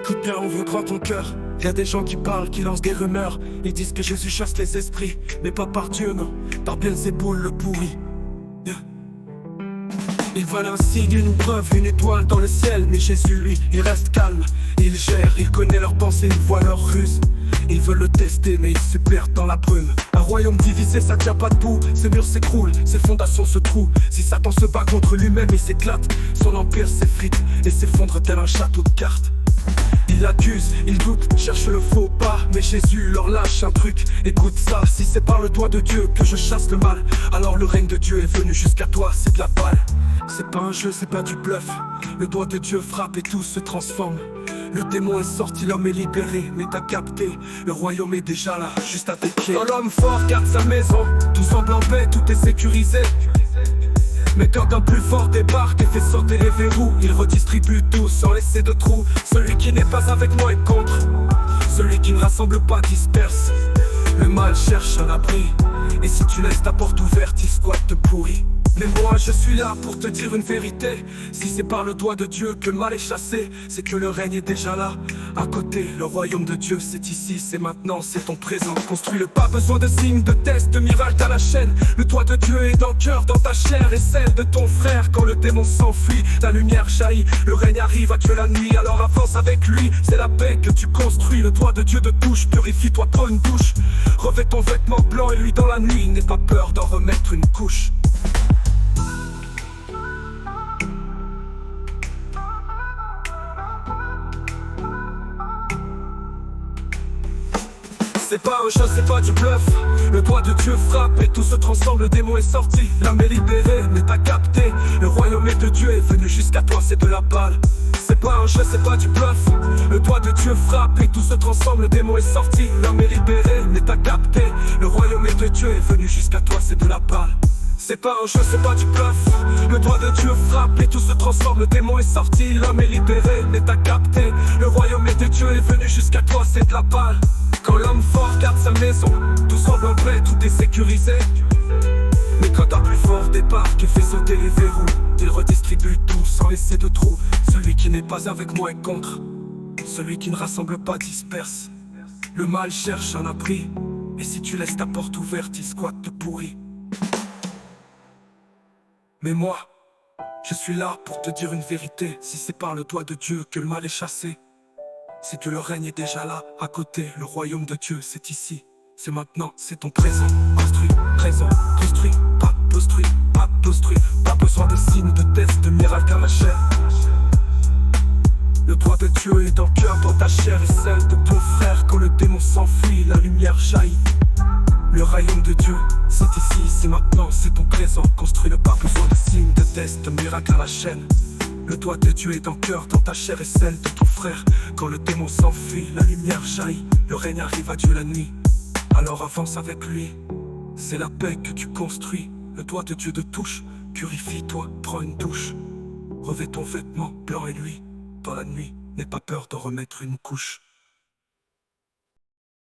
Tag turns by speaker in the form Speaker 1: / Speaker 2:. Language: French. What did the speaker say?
Speaker 1: Écoute bien, ouvre grand ton cœur. Y a des gens qui parlent, qui lancent des rumeurs. Ils disent que Jésus chasse les esprits, mais pas par Dieu, non, par Belzéboul le pourri. Ils veulent un signe, une preuve, une étoile dans le ciel. Mais Jésus, lui, il reste calme. Il gère, il connaît leurs pensées, il voit leurs ruses. Ils veulent le tester, mais ils se perdent dans la brume. Un royaume divisé, ça tient pas debout. Ses murs s'écroulent, ses fondations se trouent. Si Satan se bat contre lui-même, il s'éclate. Son empire s'effrite et s'effondre tel un château de cartes. Il accuse, il doute, cherche le faux pas. Mais Jésus leur lâche un truc. Écoute ça, si c'est par le doigt de Dieu que je chasse le mal, alors le règne de Dieu est venu jusqu'à toi, c'est de la balle. C'est pas un jeu, c'est pas du bluff. Le doigt de Dieu frappe et tout se transforme. Le démon est sorti, l'homme est libéré. Mais t'as capté, le royaume est déjà là, juste à tes pieds. Quand l'homme fort garde sa maison, tout semble en paix, tout est sécurisé. Mais quand un plus fort débarque et fait sauter les verrous, il redistribue tout sans laisser de trous. Celui qui n'est pas avec moi est contre. Celui qui ne rassemble pas disperse. Le mal cherche un abri. Et si tu laisses ta porte ouverte, il squatte te pourrit. Mais moi je suis là pour te dire une vérité. Si c'est par le doigt de Dieu que le mal est chassé, c'est que le règne est déjà là, à côté. Le royaume de Dieu c'est ici, c'est maintenant, c'est ton présent. Construis-le, pas besoin de signes, de tests, de miracles à la chaîne. Le doigt de Dieu est dans le cœur, dans ta chair et celle de ton frère. Quand le démon s'enfuit, ta lumière jaillit. Le règne arrive à tuer la nuit, alors avance avec lui. C'est la paix que tu construis, le doigt de Dieu te touche. Purifie-toi, prends une douche. Revêt ton vêtement blanc et lui dans la nuit. N'aie pas peur d'en remettre une couche. C'est pas un jeu, c'est pas du bluff. Le doigt de Dieu frappe et tout se transforme, le démon est sorti. L'âme est libérée, mais t'as capté. Le royaume de Dieu est venu jusqu'à toi, c'est de la balle. C'est pas un jeu, c'est pas du bluff. Le doigt de Dieu frappe et tout se transforme, le démon est sorti. L'âme est libérée, mais t'as capté. Le royaume de Dieu est venu jusqu'à toi, c'est de la balle. C'est pas un jeu, c'est pas du bluff. Le doigt de Dieu frappe et tout se transforme, le démon est sorti. L'homme est libéré, mais t'as capté. Le royaume de Dieu est venu jusqu'à toi, c'est de la balle. Quand l'homme fort garde sa maison, tout semble en paix, tout est sécurisé. Mais quand un plus fort débarque et fait sauter les verrous, il redistribue tout sans laisser de trous. Celui qui n'est pas avec moi est contre. Celui qui ne rassemble pas disperse. Le mal cherche un abri. Et si tu laisses ta porte ouverte, il squatte te pourrit. Mais moi, je suis là pour te dire une vérité. Si c'est par le doigt de Dieu que le mal est chassé, c'est que le règne est déjà là, à côté. Le royaume de Dieu, c'est ici, c'est maintenant, c'est ton présent. Construis, présent, construis, pas construit, pas construit. Pas besoin de signes, de tests, de miracles à la chair. Le doigt de Dieu est dans le cœur, dans ta chair et celle de ton frère. Quand le démon s'enfuit, la lumière jaillit. Le royaume de Dieu, c'est ici, c'est maintenant, c'est ton présent. Construis-le, pas besoin de signes, de tests, de miracles à la chaîne. Le doigt de Dieu est dans le cœur, dans ta chair et celle de ton frère. Quand le démon s'enfuit, la lumière jaillit. Le règne arrive à Dieu la nuit, alors avance avec lui. C'est la paix que tu construis. Le doigt de Dieu te touche. Purifie-toi, prends une douche. Revêt ton vêtement blanc et lui dans la nuit. N'aie pas peur de remettre une couche.